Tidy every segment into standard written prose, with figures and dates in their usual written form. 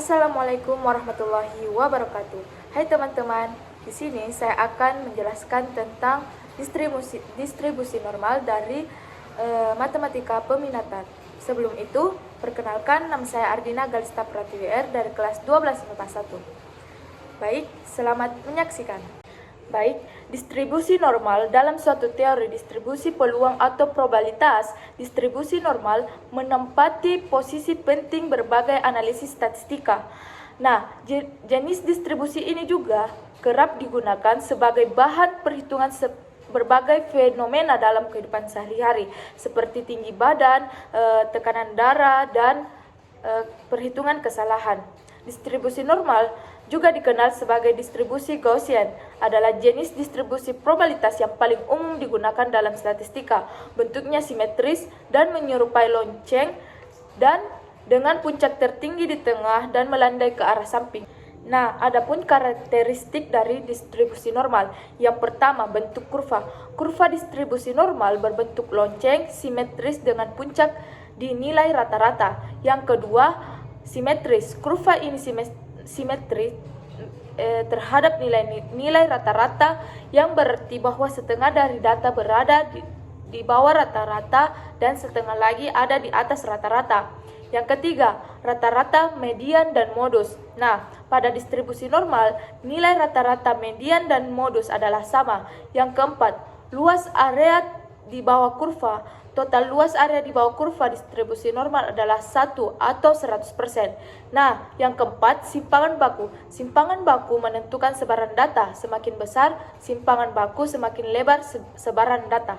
Assalamualaikum warahmatullahi wabarakatuh. Hai teman-teman, di sini saya akan menjelaskan tentang distribusi normal dari matematika peminatan. Sebelum itu, perkenalkan nama saya Ardina Galista Pratiwi R dari kelas 12 IPA 1. Baik, selamat menyaksikan. Baik, distribusi normal dalam suatu teori distribusi peluang atau probabilitas, distribusi normal menempati posisi penting berbagai analisis statistika. Nah, jenis distribusi ini juga kerap digunakan sebagai bahan perhitungan berbagai fenomena dalam kehidupan sehari-hari, seperti tinggi badan, tekanan darah, dan perhitungan kesalahan. Distribusi normal juga dikenal sebagai distribusi Gaussian, adalah jenis distribusi probabilitas yang paling umum digunakan dalam statistika. Bentuknya simetris dan menyerupai lonceng dan dengan puncak tertinggi di tengah dan melandai ke arah samping. Nah, adapun karakteristik dari distribusi normal. Yang pertama, bentuk kurva. Kurva distribusi normal berbentuk lonceng, simetris dengan puncak di nilai rata-rata. Yang kedua, simetris. Kurva ini simetris terhadap nilai rata-rata, yang berarti bahwa setengah dari data berada di bawah rata-rata dan setengah lagi ada di atas rata-rata. Yang ketiga, rata-rata, median, dan modus. Nah, pada distribusi normal, nilai rata-rata, median, dan modus adalah sama. Yang keempat, luas area di bawah kurva. Total luas area di bawah kurva distribusi normal adalah 1 atau 100%. Nah, yang keempat, simpangan baku. Simpangan baku menentukan sebaran data. Semakin besar simpangan baku, semakin lebar sebaran data.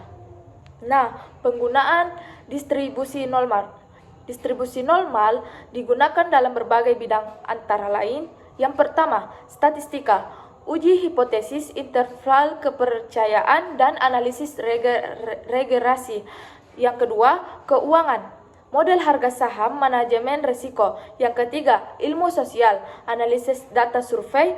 Nah, penggunaan distribusi normal. Distribusi normal digunakan dalam berbagai bidang, antara lain, yang pertama, statistika, uji hipotesis, interval kepercayaan, dan analisis regresi. Yang kedua, keuangan, model harga saham, manajemen risiko. Yang ketiga, ilmu sosial, analisis data survei,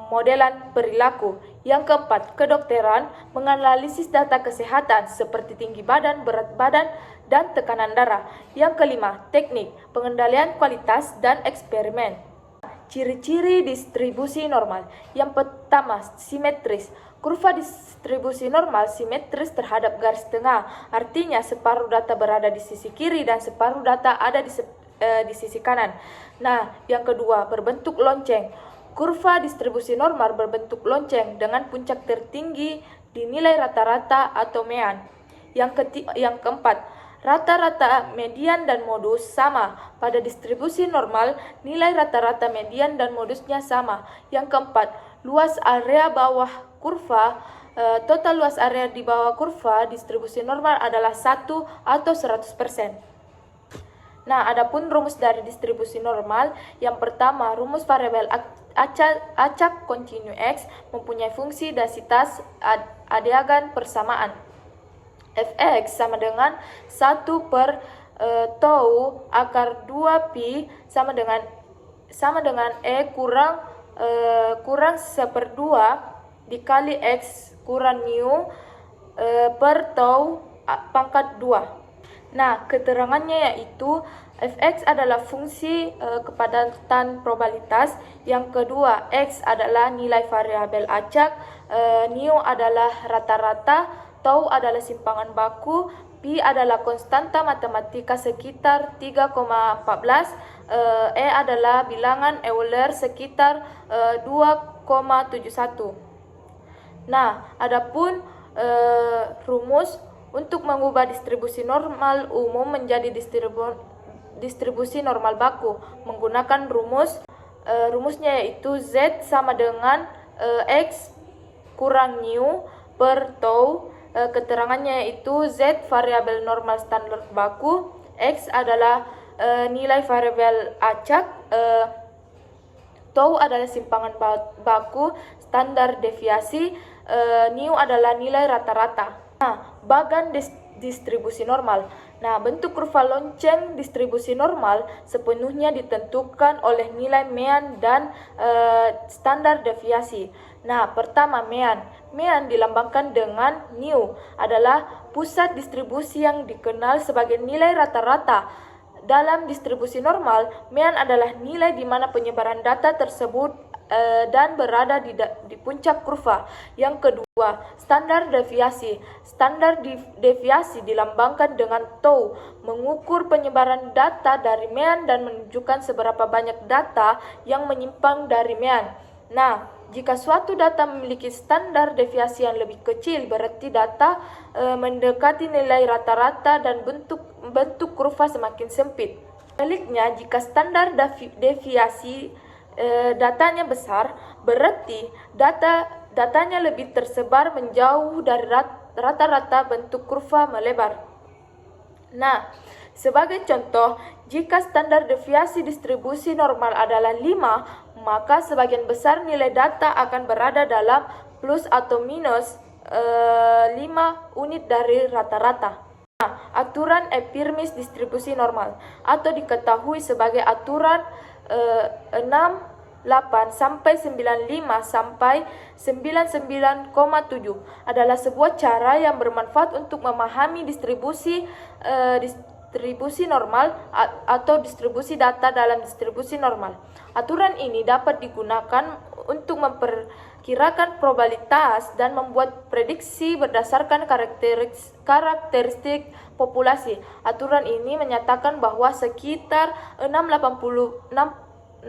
modelan perilaku. Yang keempat, kedokteran, menganalisis data kesehatan seperti tinggi badan, berat badan, dan tekanan darah. Yang kelima, teknik, pengendalian kualitas dan eksperimen. Ciri-ciri distribusi normal. Yang pertama, simetris. Kurva distribusi normal simetris terhadap garis tengah. Artinya separuh data berada di sisi kiri dan separuh data ada di sisi kanan. Nah, yang kedua, berbentuk lonceng. Kurva distribusi normal berbentuk lonceng dengan puncak tertinggi di nilai rata-rata atau mean. Yang keempat, rata-rata, median, dan modus sama. Pada distribusi normal, nilai rata-rata, median, dan modusnya sama. Yang keempat, luas area bawah kurva. Total luas area di bawah kurva distribusi normal adalah 1 atau 100%. Nah, adapun rumus dari distribusi normal. Yang pertama, rumus variabel acak kontinu X mempunyai fungsi densitas Adiagan persamaan. Fx sama dengan 1 per tau akar 2 pi sama dengan E kurang 1/2 dikali X kurang mu per tau pangkat 2. Nah, keterangannya yaitu Fx adalah fungsi kepadatan probabilitas. Yang kedua, X adalah nilai variabel acak, mu adalah rata-rata, tau adalah simpangan baku, pi adalah konstanta matematika sekitar 3,14, E adalah bilangan Euler sekitar 2,71. Nah, adapun rumus untuk mengubah distribusi normal umum menjadi distribusi normal baku menggunakan rumusnya yaitu Z sama dengan X kurang mu per tau. Keterangannya yaitu Z variabel normal standar baku, X adalah nilai variabel acak, tau adalah simpangan baku standar deviasi, mu adalah nilai rata-rata. Nah, bagan distribusi normal. Nah, bentuk kurva lonceng distribusi normal sepenuhnya ditentukan oleh nilai mean dan standar deviasi. Nah, pertama, mean. Mean dilambangkan dengan mu, adalah pusat distribusi yang dikenal sebagai nilai rata-rata Dalam distribusi normal, mean adalah nilai di mana penyebaran data tersebut dan berada di puncak kurva. Yang kedua, standar deviasi. Standar deviasi dilambangkan dengan tau, mengukur penyebaran data dari mean dan menunjukkan seberapa banyak data yang menyimpang dari mean. Nah, jika suatu data memiliki standar deviasi yang lebih kecil, berarti data mendekati nilai rata-rata dan bentuk kurva semakin sempit. Sebaliknya, jika standar deviasi datanya besar, berarti datanya lebih tersebar menjauh dari rata-rata, bentuk kurva melebar. Nah, sebagai contoh, jika standar deviasi distribusi normal adalah 5, maka sebagian besar nilai data akan berada dalam plus atau minus 5 unit dari rata-rata. Nah, aturan Epirmis distribusi normal atau diketahui sebagai aturan 68 sampai 95 sampai 99,7 adalah sebuah cara yang bermanfaat untuk memahami distribusi normal atau distribusi data dalam distribusi normal. Aturan ini dapat digunakan untuk memperkirakan probabilitas dan membuat prediksi berdasarkan karakteristik populasi. Aturan ini menyatakan bahwa sekitar 68%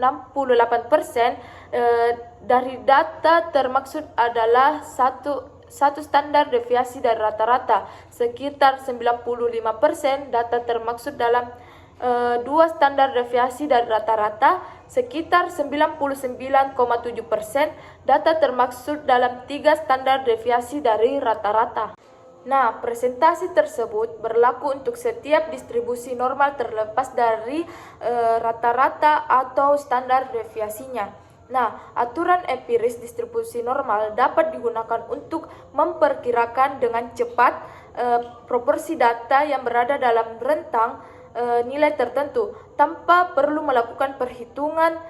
dari data termaksud adalah satu standar deviasi dari rata-rata. Sekitar 95% data termaksud dalam 2 standar deviasi dari rata-rata. Sekitar 99,7% data termaksud dalam 3 standar deviasi dari rata-rata. Nah, presentasi tersebut berlaku untuk setiap distribusi normal terlepas dari rata-rata atau standar deviasinya. Nah, aturan empiris distribusi normal dapat digunakan untuk memperkirakan dengan cepat proporsi data yang berada dalam rentang nilai tertentu tanpa perlu melakukan perhitungan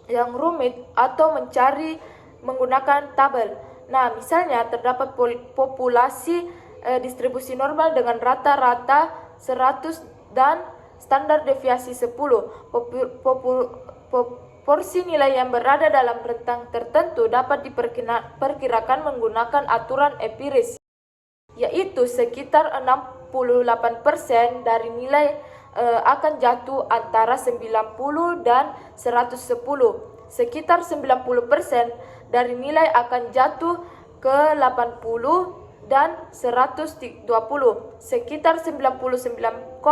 yang rumit atau mencari menggunakan tabel. Nah, misalnya terdapat populasi distribusi normal dengan rata-rata 100 dan standar deviasi 10. Porsi nilai yang berada dalam rentang tertentu dapat diperkirakan menggunakan aturan empiris, yaitu sekitar 68% dari nilai akan jatuh antara 90 dan 110. Sekitar 90% dari nilai akan jatuh ke 80 dan 120. Sekitar 99,7%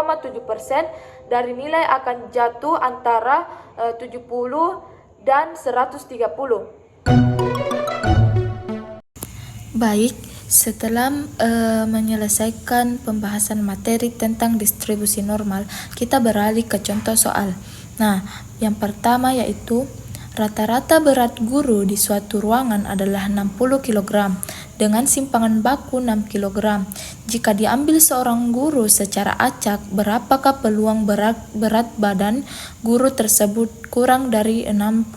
dari nilai akan jatuh antara 70 dan 130. Baik, setelah menyelesaikan pembahasan materi tentang distribusi normal, kita beralih ke contoh soal. Nah, yang pertama yaitu rata-rata berat guru di suatu ruangan adalah 60 kg dengan simpangan baku 6 kg. Jika diambil seorang guru secara acak, berapakah peluang berat badan guru tersebut kurang dari 66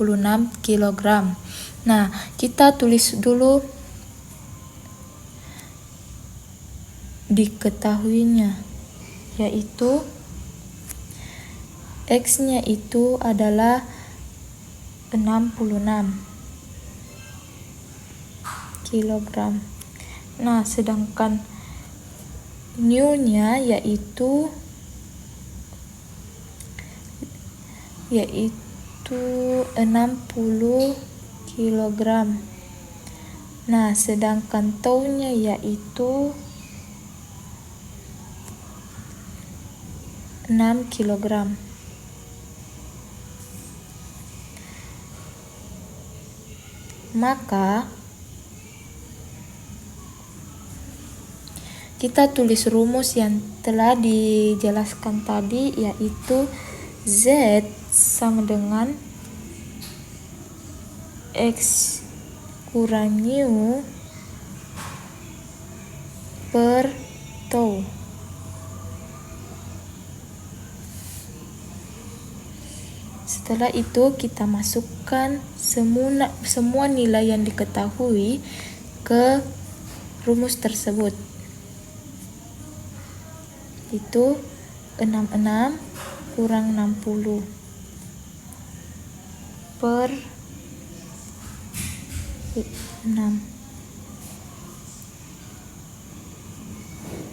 kg? Nah, kita tulis dulu diketahuinya, yaitu X-nya itu adalah 66 kg. Nah, sedangkan new-nya yaitu 60 kg. Nah, sedangkan tau-nya yaitu 6 kg. Maka kita tulis rumus yang telah dijelaskan tadi, yaitu Z sama dengan X kurang new per tau. Setelah itu kita masukkan semua nilai yang diketahui ke rumus tersebut. Itu 66 kurang 60 per 6.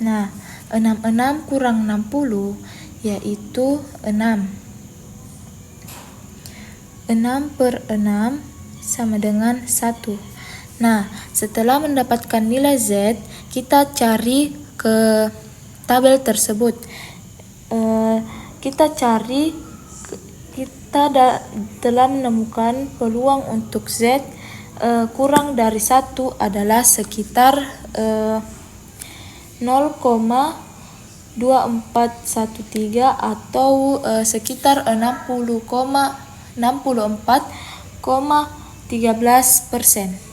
Nah, 66 kurang 60 yaitu 6. 6 per 6 sama dengan 1. Nah, setelah mendapatkan nilai Z, kita cari ke tabel tersebut. Kita telah menemukan peluang untuk Z kurang dari 1 adalah sekitar 0,2413 atau sekitar 64,13%.